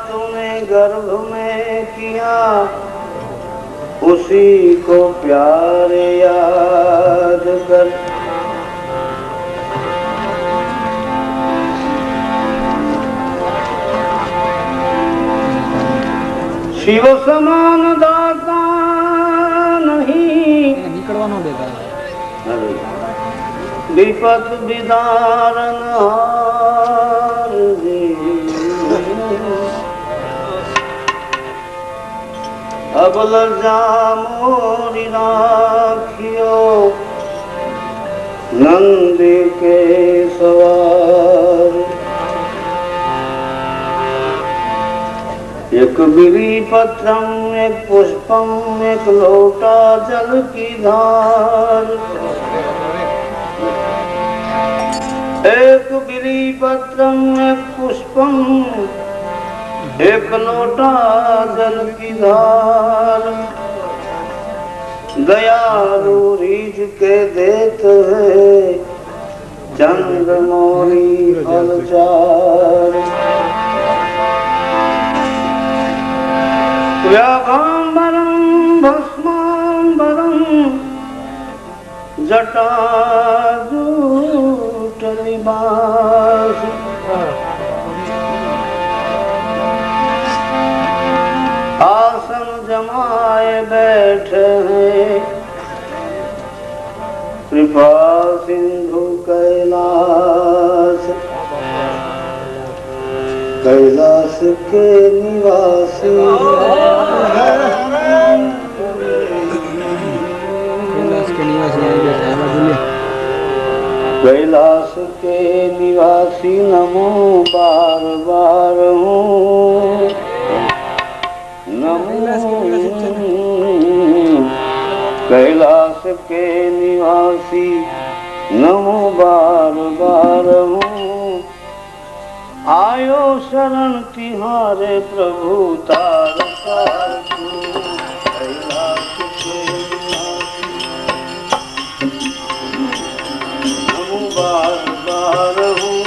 तूने गर्भ में किया, उसी को प्यार याद कर। शिव समान दाता नहीं, विपत विदारण हार दे। अब लज्जा मोरी राखियो, नंद के सवार। एक बिली पत्रम एक पुष्पम एक लोटा जल की धार। एक बिली पत्रम एक पुष्पम एक लोटा जल की धार। दयालु रीझ के देते है चंद्र मोरी फलचार। व्याघांबरं भस्मांबरं जटाजूटनिवास। आसन जमाए बैठे हैं कृपा सिंधु कैलाश। कैलाश के निवासी कैलाश के निवासी नमो बार बार हूँ। नमो कैलाश के निवासी नमो बार बार हूँ। आयो शरण तिहारे प्रभु तार तार। कैलाश के नमो बार बार हूँ।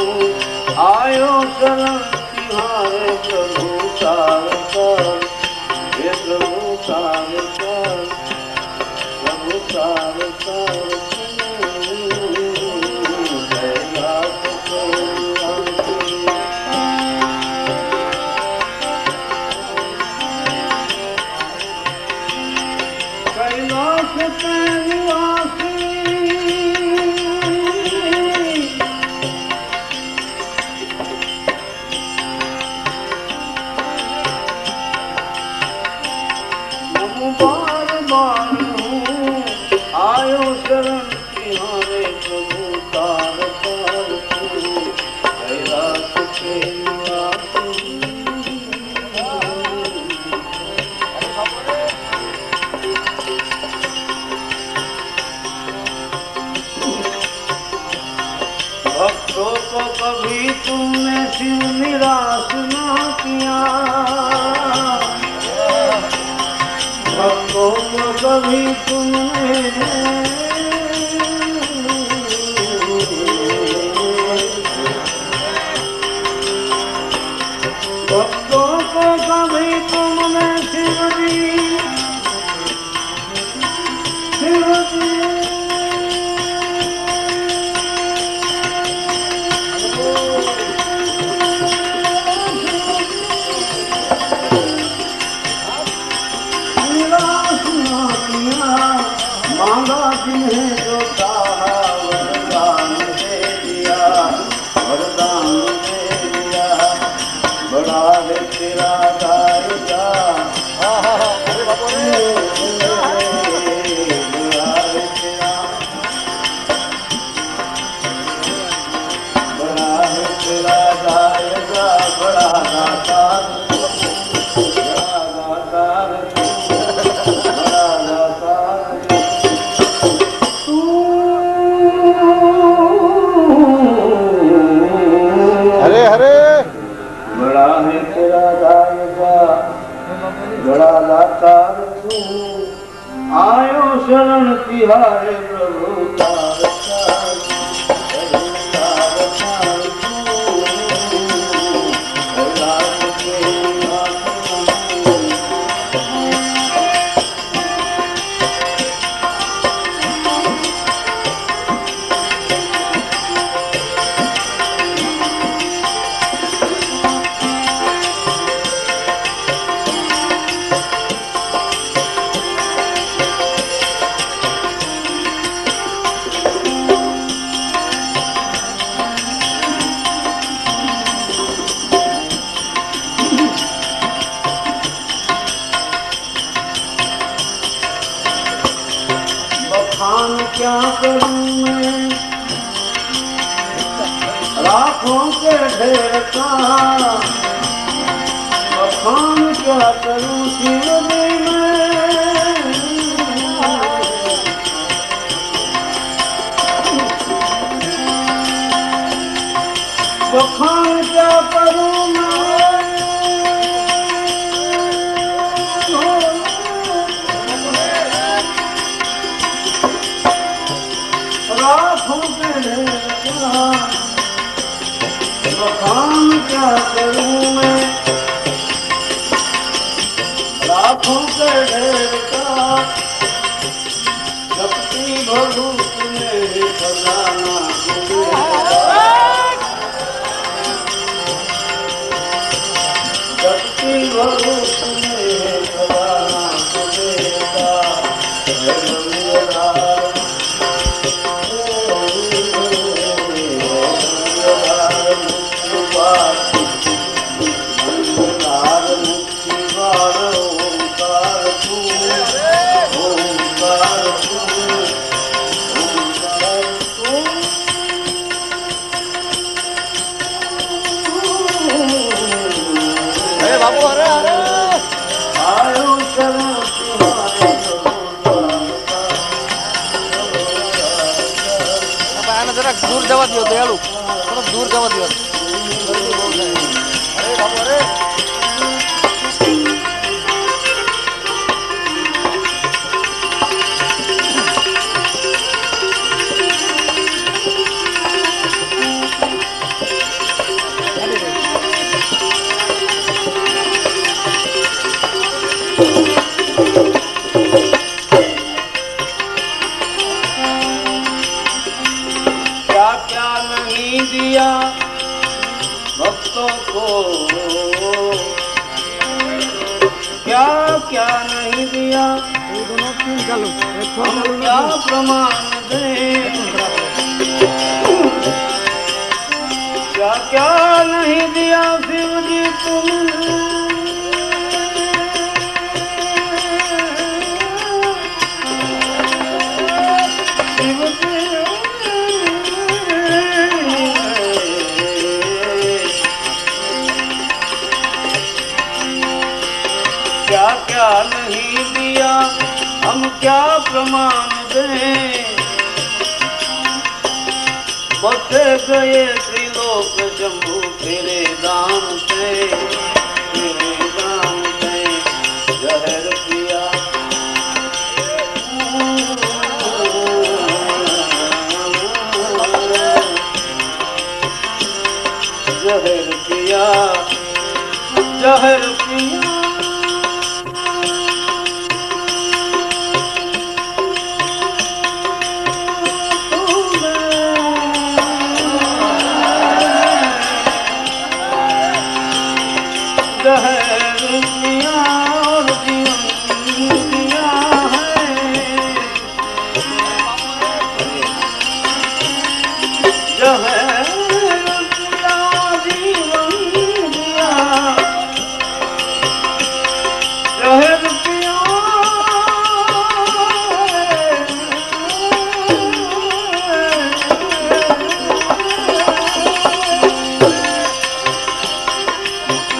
आयो शरण तिहारे प्रभु तार तार। हे प्रभु तार तार, प्रभु तार तार। भक्तों को कभी तुमने शिव निराश ना किया। भक्तों को कभी तुमने भक्तों को कभी तुमने शिव मांगा जिन्हें जो चाहा वरदान दे दिया, वरदान दे दिया। बड़ा है तेरा दायरा, बड़ा है तेरा, बड़ा है तेरा दायरा। बड़ा दातार, बड़ा दातार, बड़ा दातार। हरे हरे। बड़ा है तेरा दायरा, बड़ा दातार तू। आयो शरण तिहारे प्रभु तार तार। प्रभु तार तार तू। कैलाश के क्या करूं मैं लाखों के ढेर का बखान क्या करूं शिव जी मैं बखान क्या करूं मैं लाखों के ढेर का बखान क्या करूं मैं लाखों के ढेर का शक्ति भभूत में खजाना शक्ति भभूत में खजाना देता बाबू अरे अरे आयो चरण तुम्हारे आना जरा दूर जवा दियो दयालु थोड़ा दूर जवा दियो अरे बाबू अरे क्या क्या नहीं दिया भक्तों को क्या क्या नहीं दिया हम क्या प्रमाण दें क्या क्या नहीं दिया शिव जी तुमने शिव जी क्या क्या नहीं दिया हम क्या प्रमाण दें बसे गए त्रिलोक शंभु तेरे दान से जहर पिया जहर पिया जहर पिया जहर पिया और जीवन दिया है जहर पिया जीवन दिया जहर पिया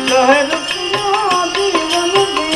जहर पिया जीवन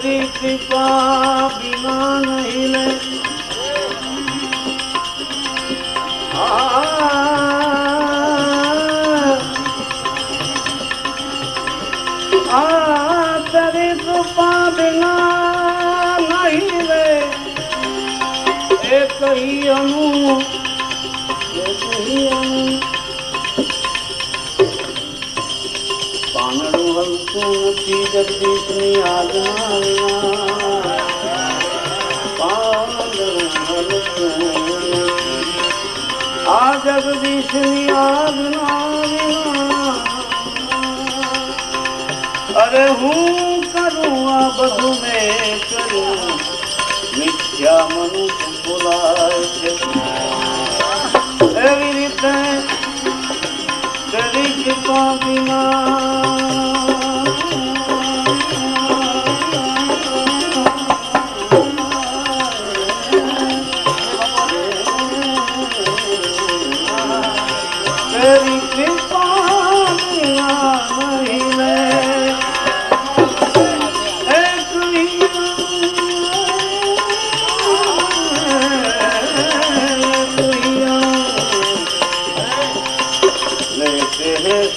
तेरी कृपा बिना नहीं ले तेरी कृपा बिना नहीं ले एक ही अनु पानड़ू हलकू नथी जगदीशनी आज्ञा विना पानड़ू हलकू आ जगदीशनी आज्ञा विना अरे हूँ करूँ आ बधु में करूँ मिथ्या मनुष्य बुलाए एवी रीते तेरी कृपा बिना तेरी कृपा बिना नहीं ले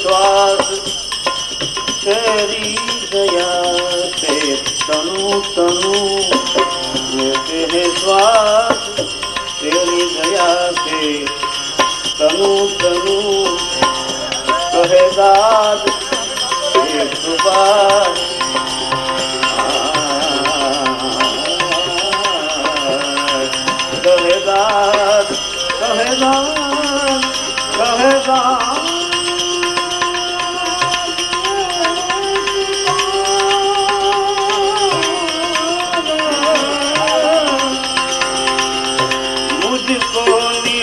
श्वास तेरी दया से तनु तनु लेते हैं श्वास तेरी दया से तनु तनु कहे दाद एक बार कहे दाद कहे दाद कहे दाद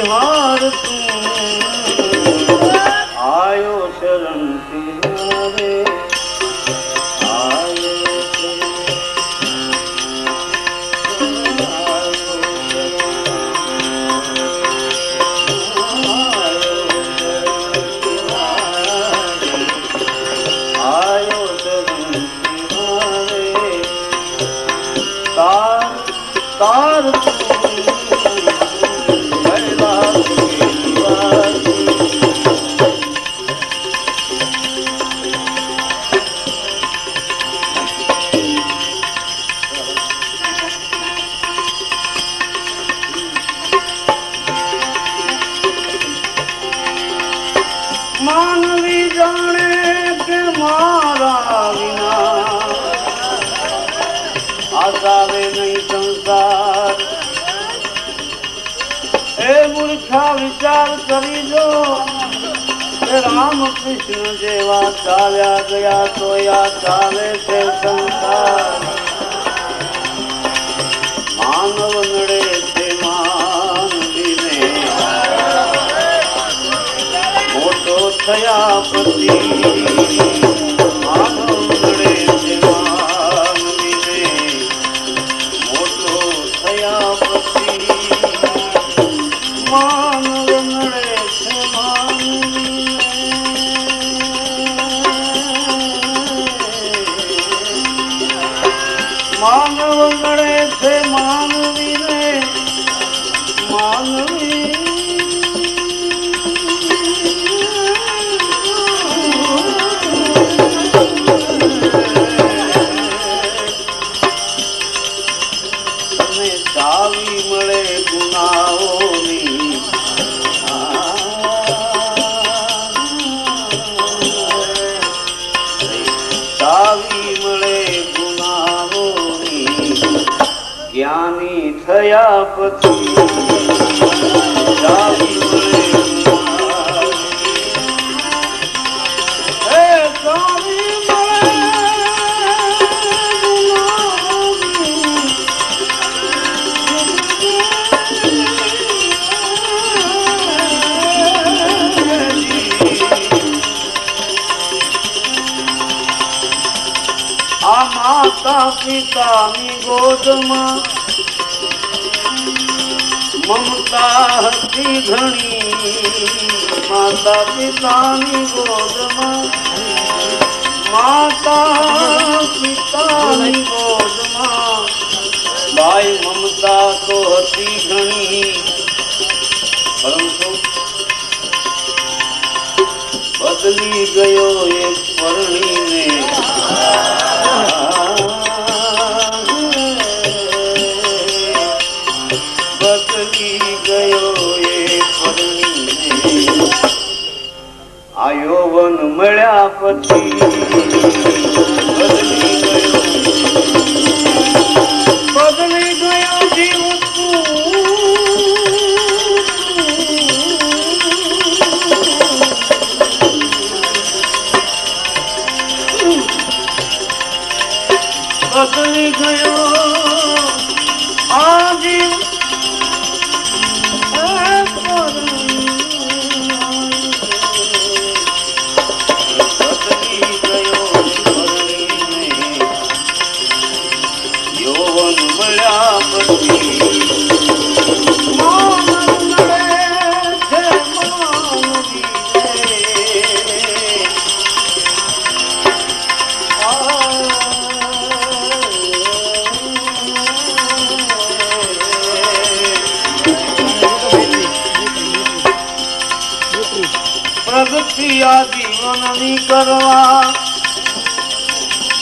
निहार तू आयो शरण तुम्हारे आयो आयो शरण तुम्हारे तार तार मानवी जाने के मारा विना आसावे नहीं संसार ए मूर्खा विचार करी जो राम कृष्ण जेवा चाल्या गया तो या चाले से संसार मानव नड़े से मानवी ने मोटो थया पति मानव नड़े से मानवी ने मोटो थया पति मानव नड़े से मानवी मानव नड़े से मानवी ने मानवी चावी मळे गुनाहोनी चावी मळे गुनाहोनी ज्ञानी थया पछी चावी मळे माता पिता नी गोद में ममता हती घणी माता पिता नी गोद में माता पिता नी गोद में ભક્તિ ઘણી પરંતુ બદલી ગયો એક પરણીને બદલી ગયો એક પરણીને આ યૌવન મળ્યા પછી બદલી ગયો જીવ બદલી ગયો આ જીવ પ્રગતિ આ જીવનની કરવા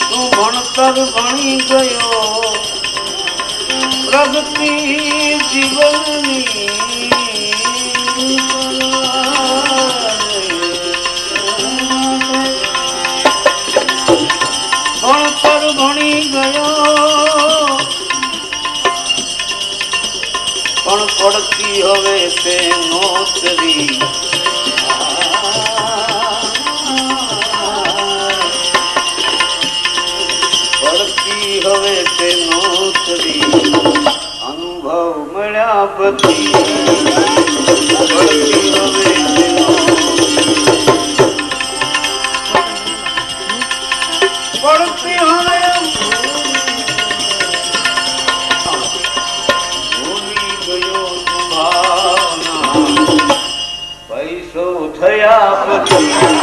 તું ભણતર ભણી ગયો પ્રગતિ જીવનની ભણતર ભણી ગયો પણ પડતી હવે તે નોકરી હવે તે નોકરી અનુભવ મળ્યા પછી પડતી હવે તે પડતી હવે ભૂલી ગયો ભાવના પૈસો થયા પછી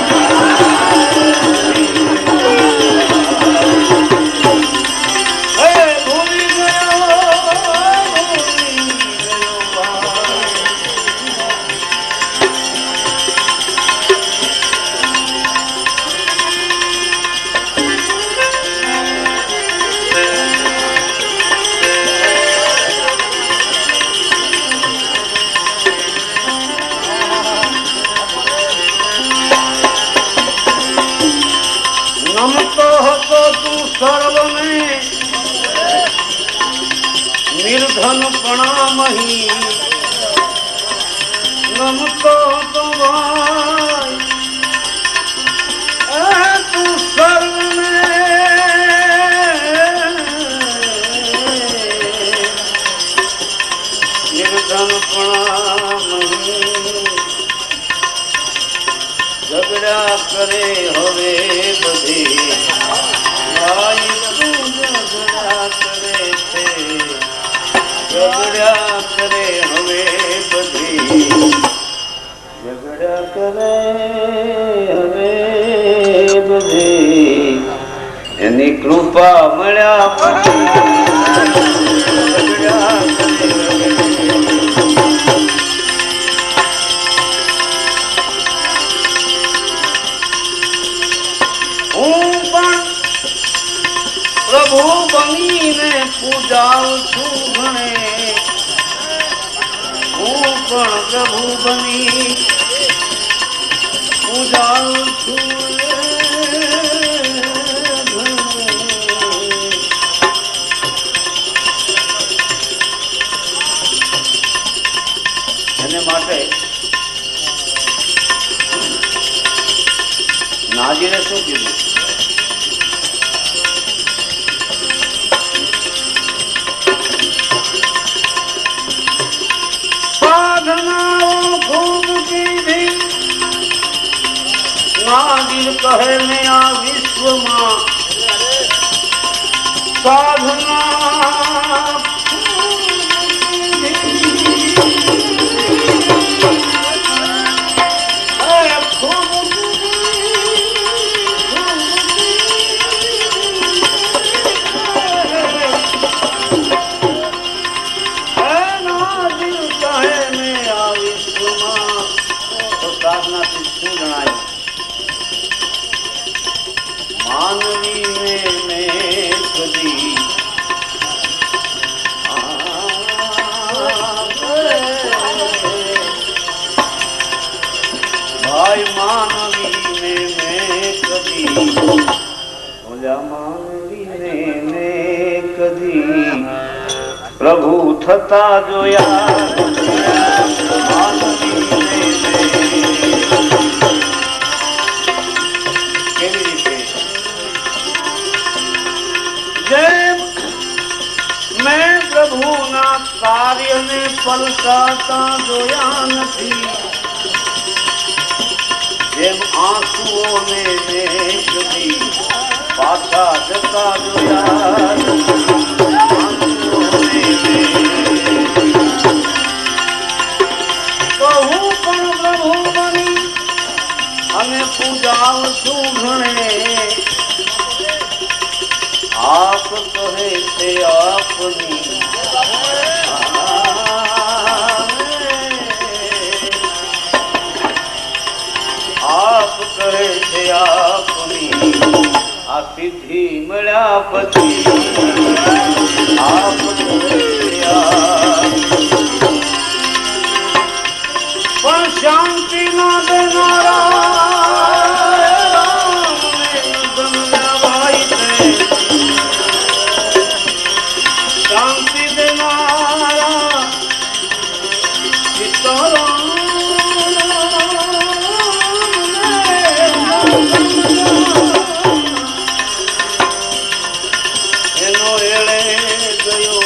નમતો હતો તું સર્વને નિર્ધન પ્રણામહી નમતો હતો ભાઈ તું સર્વને નિર્ધન પ્રણામહી ઝઘડા કરે હવે બધે ભાઈ તું ઝઘડા કરે છે ઝઘડા કરે હવે બધે ઝઘડા કરે હવે બધે એની કૃપા મળ્યા પછી ઝઘડા કરે પ્રભુ બનીને પૂજાઉં છું ઘણે હું પણ પ્રભુ બની પૂજાઉં છું એને માટે નાજીને શું કીધું નાગીર કહે ને આ વિશ્વમાં સાધના બોલ્યા માનવીને ને કદી પ્રભુ થતા જોયા કેવી રીતે જેમ મેં પ્રભુના કાર્યને પલટાતા જોયા નથી, જેમ આંસુઓને મેં કદી પાછા જતા જોયા તો હું પણ પ્રભુ બની અને પૂજાવું છું ઘણે આપ કહે છે આપની આપ કહે છે આપની આ સિદ્ધિ મળ્યા પછી આપ પણ શાંતિ ના દેનારા શાંતિ દેનારા એનો એળે ગયો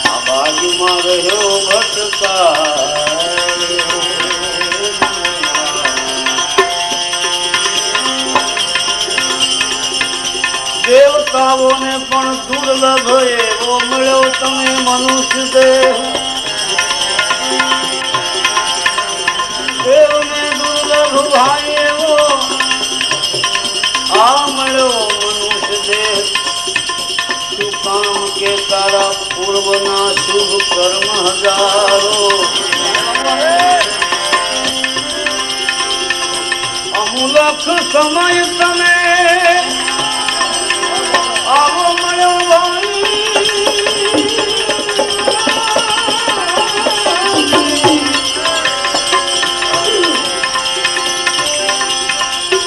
આ બાજુમાં રહ્યો ભટકા દેવતાઓને પણ દુર્લભ એવો મળ્યો તમે મનુષ્ય દેહ, દેવને દુર્લભ ભાઈ એવો આ મળ્યો મનુષ્ય દેહ. શું કામ કે તારા પૂર્વના શુભ કર્મ હજારો અમુલક સમય તમે આવો મળ્યો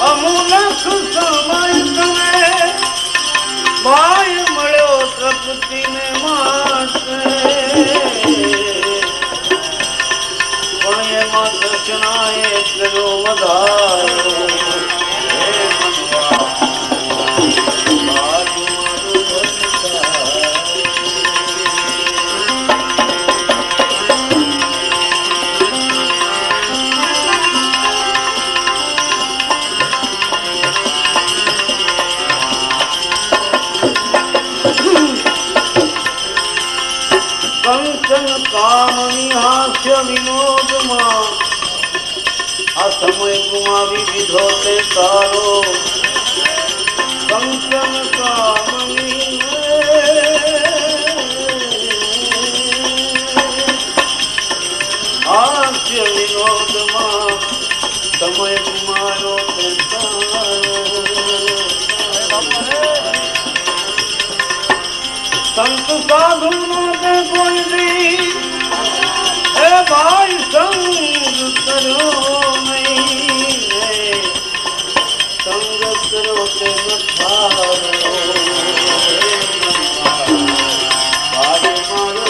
અમુલક સમય તમે ભાઈ મળ્યો પ્રકૃતિને માટે, પણ એમાં દર્શનાએ કર્યો વધારો કંચન કામની હાસ્ય વિનોદમાં આ સમય ગુમાવી દીધો તે તારો. કંચન કામની હાસ્ય વિનોદમાં સમય ગુમાવ્યો તે તારો. સંત સાધુ માટે કોઈ દી એ ભાઈ સંગ કર્યો નહીં, સંગ કર્યો તે નઠારો ભાઈ મારો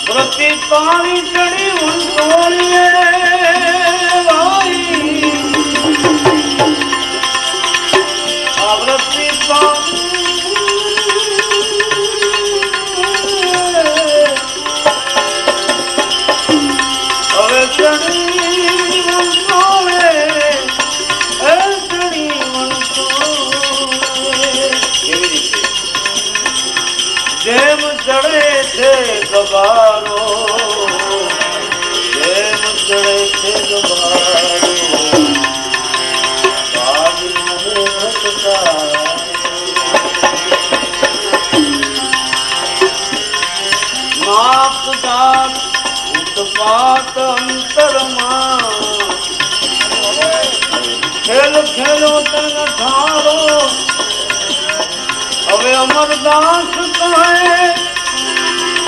પ્રતિ તારી ચડી વંશોળીએ આ વ્રતિ હવે ચડી વંશોળે ચડી વંશોળે કેવી રીતે જેમ ચડે છે ગબારો, જેમ उत्पात अंतरमा खेल खेलो तन धारो હવે અમરદાસ કહે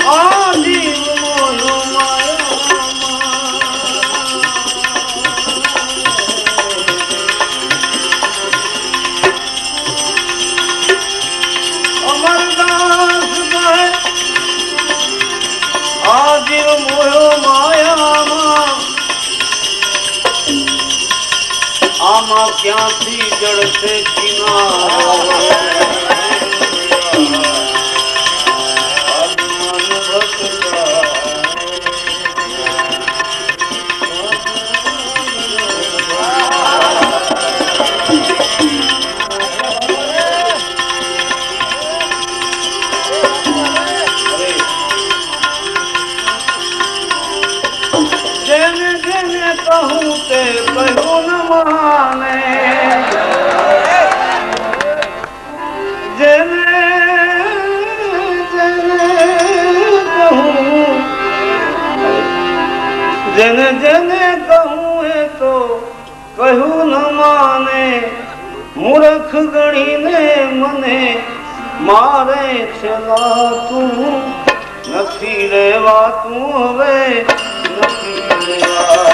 આ જીવ મોહ અમરદાસ કહે આ જીવ મોહ માયામાં આમાં ક્યાંથી જળશે કિનારો कहूँ ते कहूँ न माने जने जने जने कहूँ है तो कहूँ न माने मूर्ख गणी ने मने मारे चला तू नथी रेवा तू हवे नथी रेवा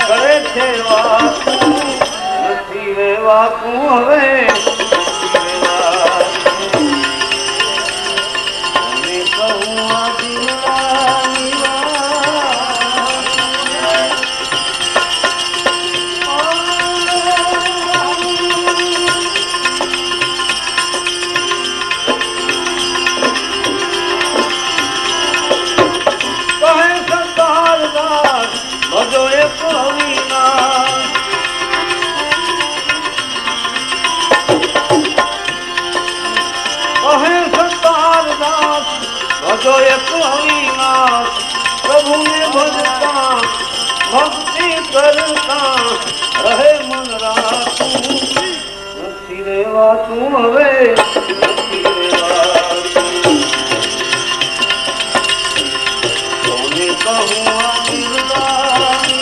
करे छे વાત નથી રેવા તું હવે जो एक अविनाश प्रभु ने भजता भक्ति करता रहे मन रातू નથી રેવાતું હવે નથી રેવાતું કોને કહું આ દિલદારી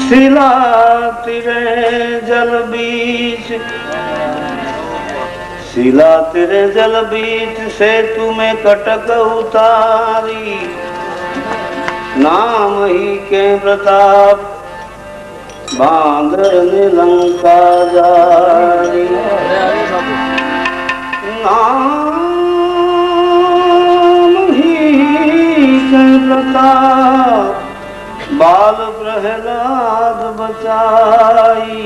शिला तेरे जल बीच, शिला तेरे जल बीच से तुम्हें कटक उतारी, नाम ही के प्रताप बांदर ने लंका जारी। नाम ही के प्रताप बाल प्रहलाद बचाई,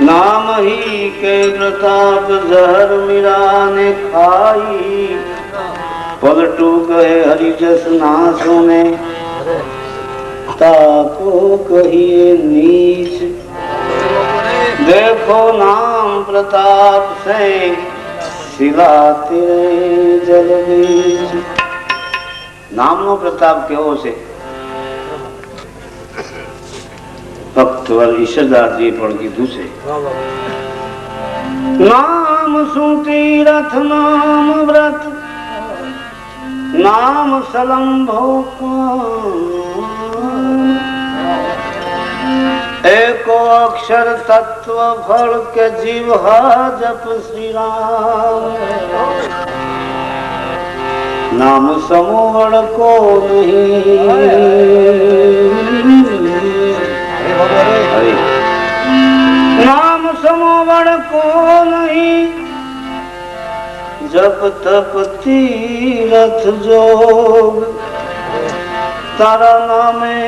नाम ही के प्रताप जहर मीरा ने खाई। पलटू कहे हरिजस ना सुने, ताको कहिए नीच। देखो नाम प्रताप से सिलाते जल बीच। नाम नो प्रताप केवो छे? भक्तवर ईश्वरदास जी पण कीधुं छे। नाम सु तीरथ नाम व्रत, नाम सलंभो एको अक्षर तत्व फल के जीवा जप श्री राम। नाम समोवड़ को नहीं, नाम समोवड़ को नहीं, जप तप तीरथ जोग। तारा नामे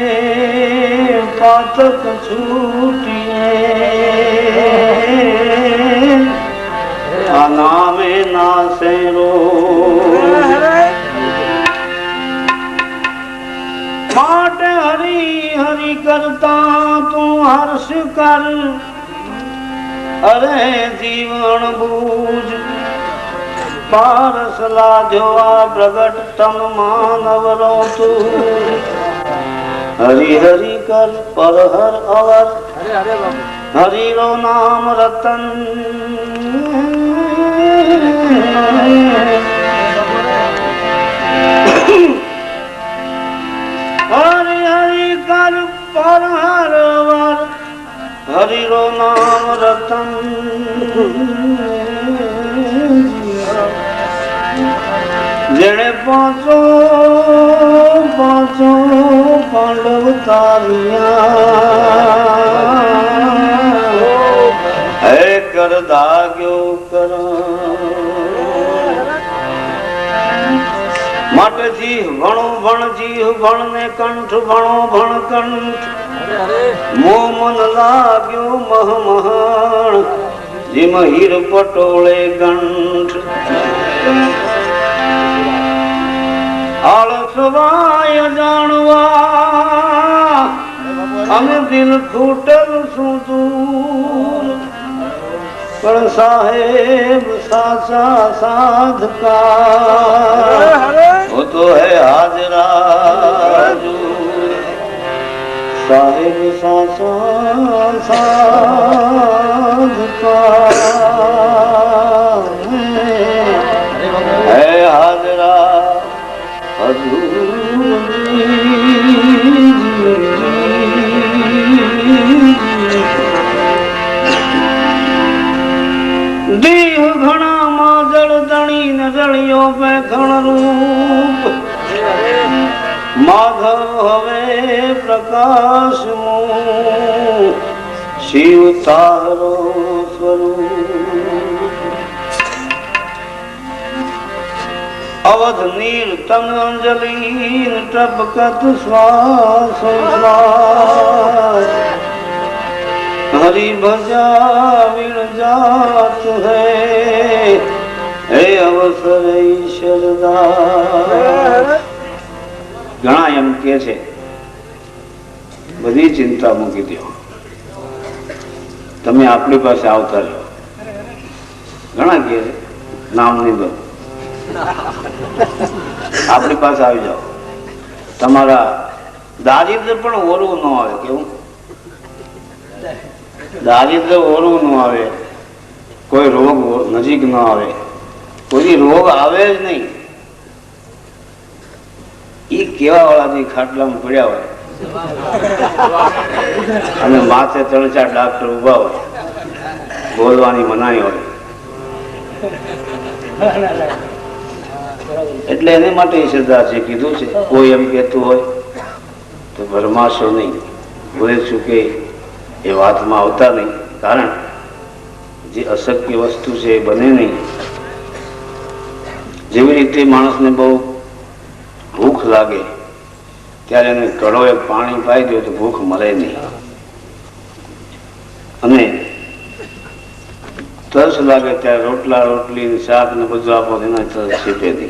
पातक छूटिए, नामे नासे रोग। माटे हरि हरि करता तू हर्ष कर, अरे जीवन बूझ। पारस लाजो आ प्रगट तम मानव रो तू। हरि हरि कर पर हर अवर, हरि रो नाम रतन। हरि हरि कर पर हर अवर, हरि रो नाम रतन। जेने पांचों पांडव तारिया, है कर दाग्यो कर। मट जी भणो भण जी भण ने कंठ भणो भण कंठ। मोह मन लाग्यो मह महण, जिम हीर पटोले गंठ। आलसवाय जानवा अमे दिल फूटल सु दूर। पर साहेब साचा साधका, वो तो है हाजरा हजूर। साहेब साचा साधका है हाजरा दीह घना माजल दणी न जलियो पे घण रूप। माधव हवे प्रकाश मुँह, शिव तारो स्वरूप। अवध नीर तन अंजलीन टपकत श्वास श्वास। हरि भजा विण जात है, हे अवसर ईश्वरदास। घणा एम के छे बधी चिंता मूकी दो, तमे आपणी पासे आवता रहो। घणा के नाम नहीं दो, આપણી પાસે આવી જાઓ। તમારા દારિદ્ર પણ ઓરવું ન આવે। કેવું દારિદ્ર ઓરવું ન આવે, કોઈ રોગ નજીક ન આવે, કોઈ રોગ આવે જ નહીં। એ કેવા વાળા જે ખાટલામાં પડ્યા હોય અને માથે 3-4 ડાક્ટર ઉભા હોય, બોલવાની મનાઈ હોય, એટલે એને માટે ઈશ્વરદાસે કીધું છે કોઈ એમ કહેતું હોય તો ભરમાશો નહીં, ભૂલે ચૂકે એ વાતમાં આવતા નહીં। કારણ જે અશક્ય વસ્તુ છે એ બને નહીં। જેવી રીતે માણસને બહુ ભૂખ લાગે ત્યારે એને ઘડો એક પાણી પાઈ દો તો ભૂખ મરે નહીં. અને તરસ લાગે ત્યારે રોટલા રોટલી શાક ને બધું આપો એના તરસ છીપે દે.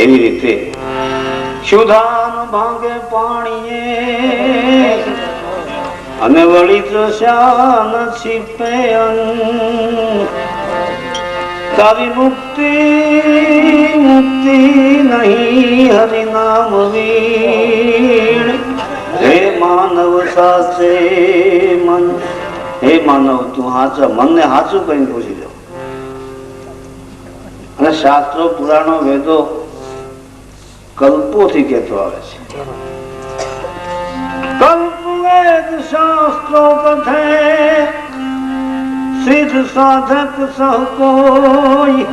એવી રીતે શુધાન ભાંગે પાણીએ અને વળી તૃષા ન છીપે તારી મુક્તિ મુક્તિ નહીં હરિનામ વીણ. હે માનવ સાચે મન, હે માનવ તું હાચા મનને હાચું કઈ પૂછી લો. અને શાસ્ત્રો પુરાણો વેદો કલ્પોથી કહેતો આવે છે. કલ્પ વેદ શાસ્ત્રો કથે સિદ્ધ સાધક સહ કોઈ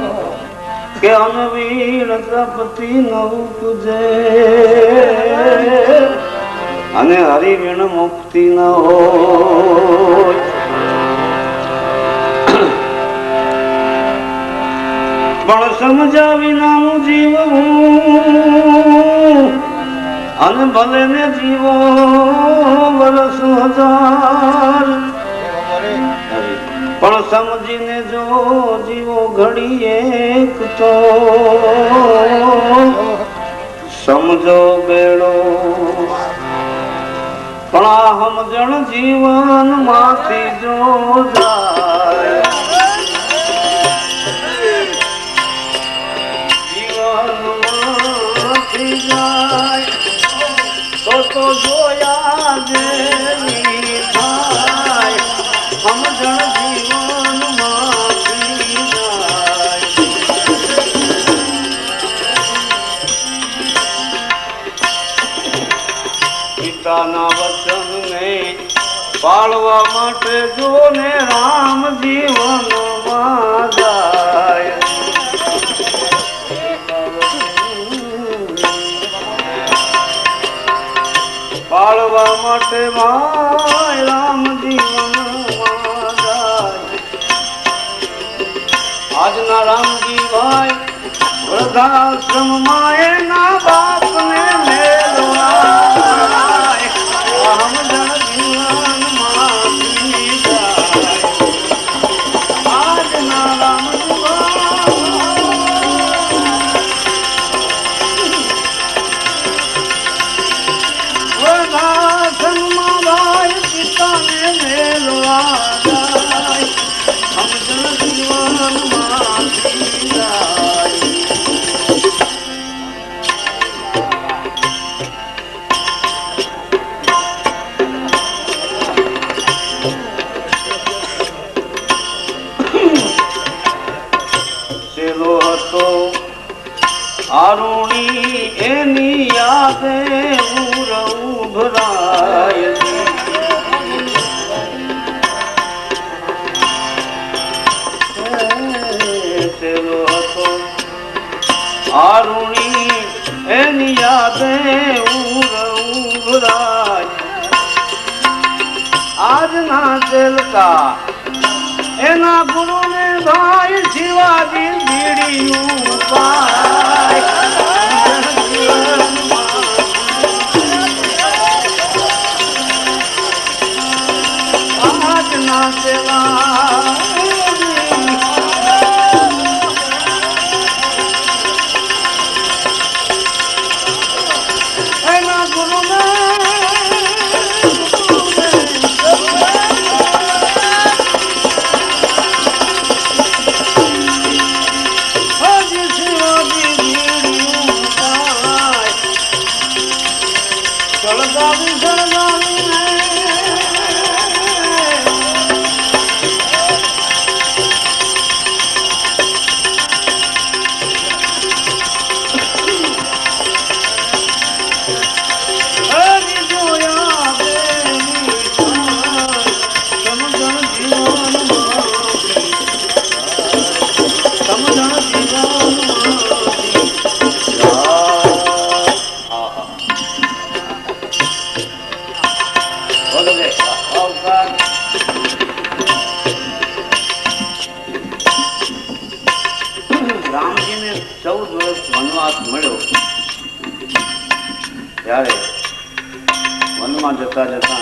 કે અનવીણ તપતિ ન ઉપજે અને હરિવીણ મુક્તિ ન હોય. પણ સમજ્યા વિનાનું જીવવું અને ભલે ને જીવો વર્ષ હજાર, પણ સમજીને જો જીવો ઘડી એક તો સમજો બેડો. પણ આ સમજણ જીવન માંથી જો જાય, તો જોયા જેવી થાય સમજણ જીવન માંથી જાય. પિતાના વચનને પાળવા માટે જો ને રામ જીવનમાં જાય. પાળવા માટે માય રામ જીવનમાં જાય. આજના રામજી ભાઈ વૃદ્ધાશ્રમમાં એના બાપને મેળવાય સમજણ જીવનમાંથી જાય. આજના રામજી આરુણી એની યાદે ઉભરાય. આરુણી એની યાદે ઉભરાય. આજના તેલકા એના ગુરુ ને ભાઈ શિવાજી બીડીયું પાય. આજના તેલા એના ગુરુ ને ત્યારે વનમાં જતા જતા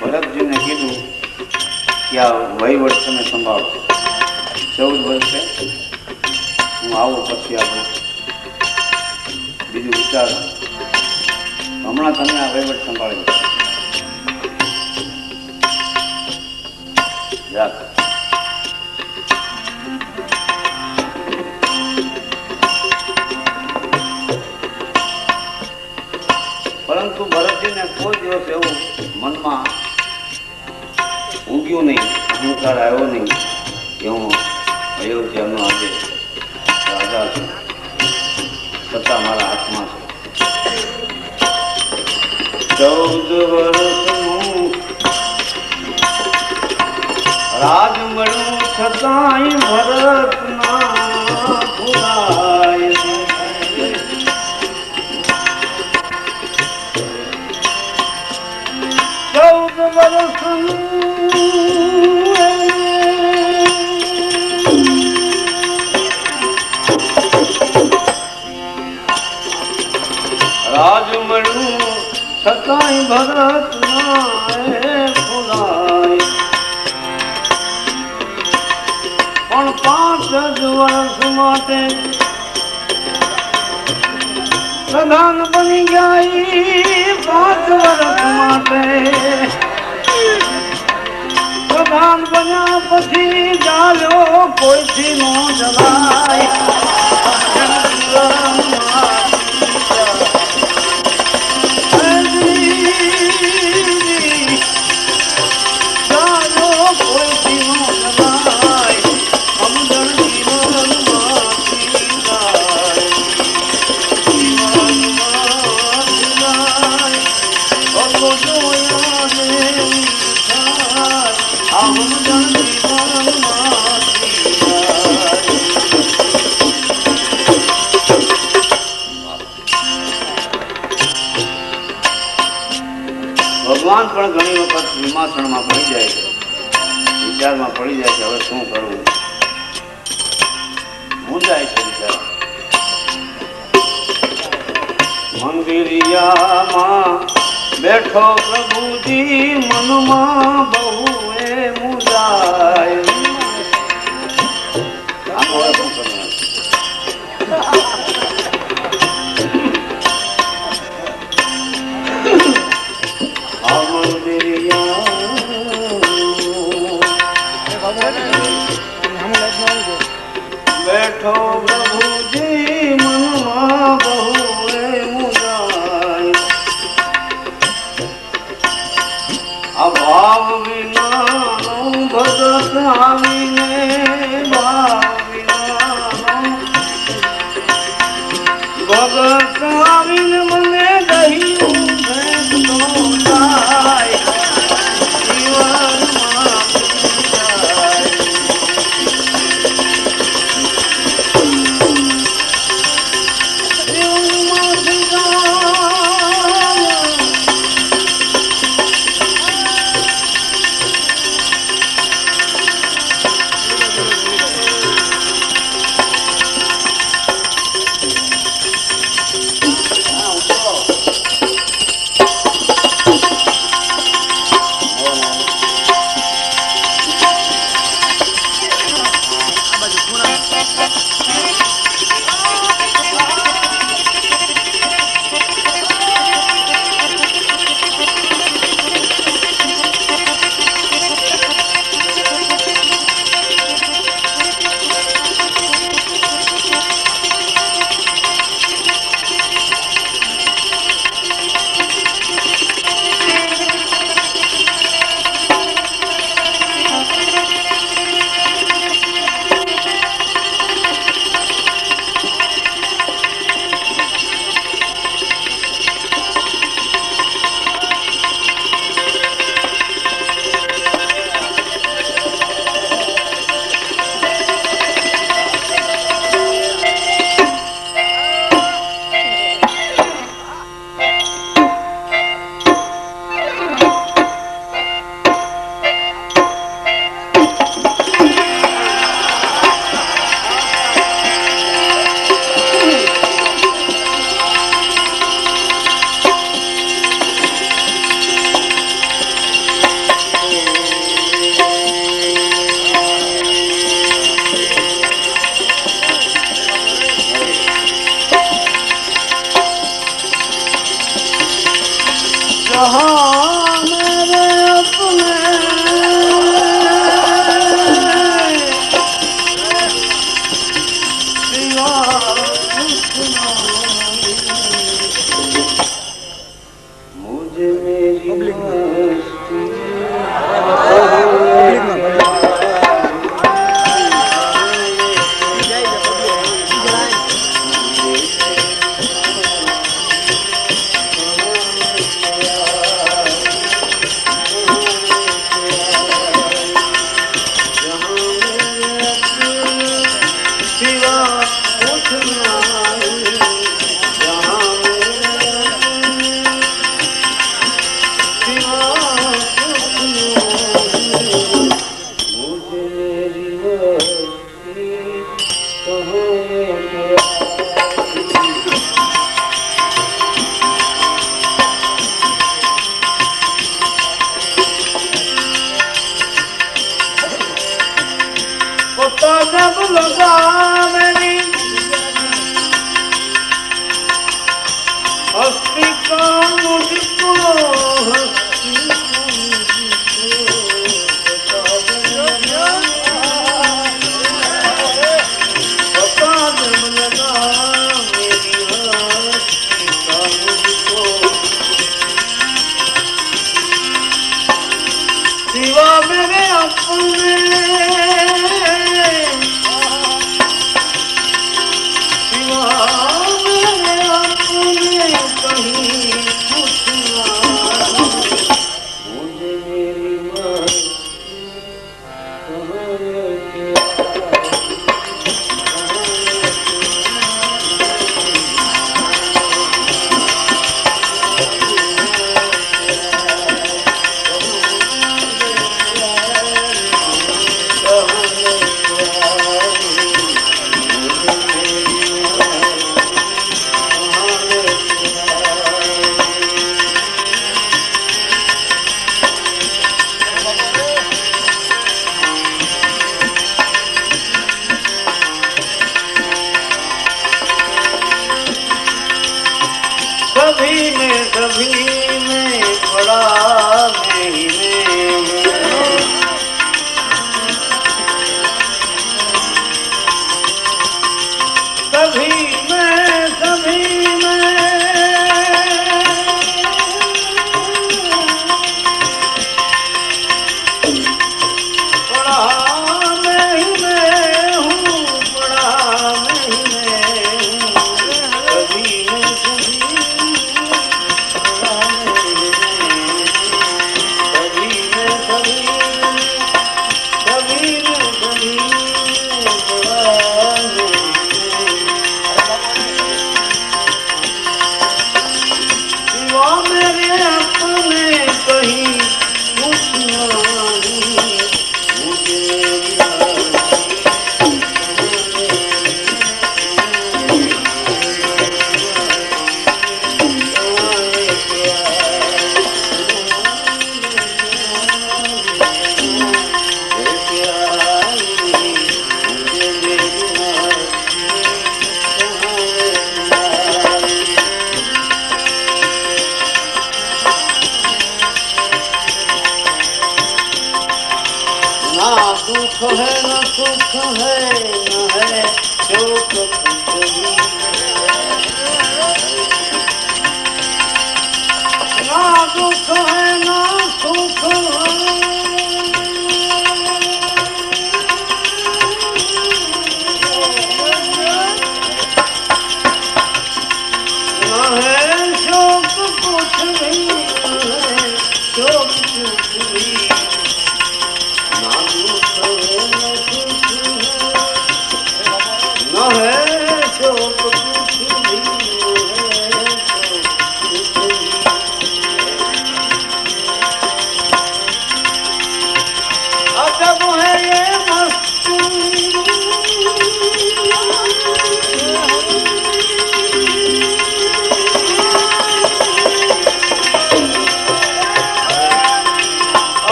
ભરતજીને કીધું કે આ વહીવટ તમે સંભાળો, 14 વર્ષે હું આવું પછી આપણે બીજું વિચાર, હમણાં તમે આ વહીવટ સંભાળી જા. પરંતુ ભરતજીને કોઈ દિવસ એવું મનમાં ઊંઘ્યું નહીં, અહંકાર આવ્યો નહીં કે હું અયોધ્યાનો આજે રાજા છું, સત્તા મારા હાથમાં છે. 14 વર્ષનું રાજ મળ્યું છતાંય ભરતના ભૂલાય નહીં. 14 વર્ષનું રાજ મળ્યું છતાંય ભરત ના ભૂલાય. પણ 5 જ વર્ષ માટે પ્રધાન બની જાય, 5 વર્ષ માટે પ્રધાન બન્યા પછી ચાલ્યો કોઈથી નો જવાય. ભગવાન પણ ઘણી વખત વિમાસણમાં પડી જાય છે, વિચારમાં પડી જાય છે હવે શું કરવું, મૂંઝાય છે વિચાર. મંદિરિયામાં બેઠો પ્રભુજી મનમાં બહુ એ મૂંઝાય. આનો હવે શું કરવું? બેઠો પ્રભુજી મનમાં બહુ એ મૂંઝાય. આ ભાવ વિનાનો ભગત આવીને, ભાવ વિનાનો ભગત આવીને મને દહીં ભેટતો થાય. જીવનમાં तो जब लगा मेरी हस्ती का मुझको सभी में बड़ा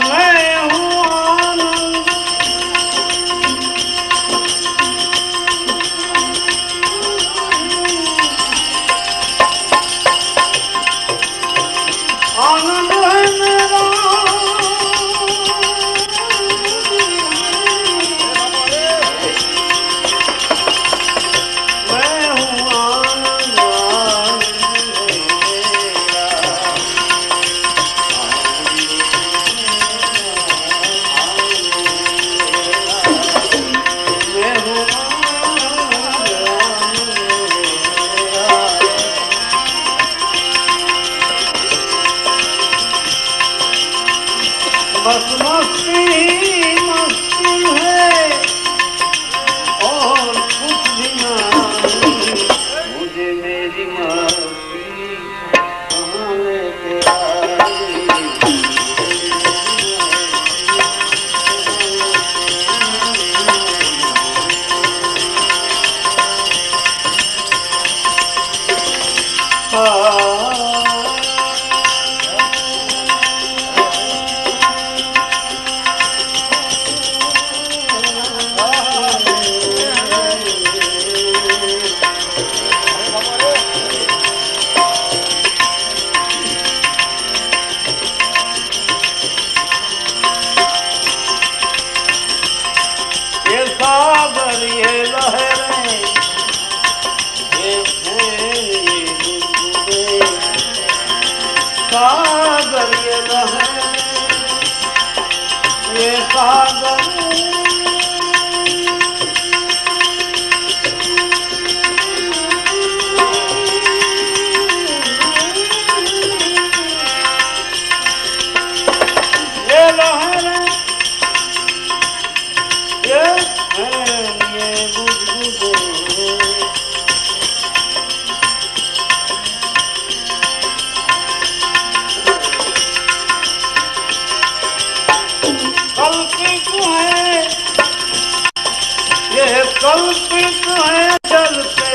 मैं मस्ती मस्ती है और कुछ भी नहीं। मुझे मेरी मस्ती कहाँ लेके आई। ये सागर ये लहरें ये सागर ये लहरें ये सागर ये लहरें ये बुदबुदे कल्पित है, यह कल्पित है जल पे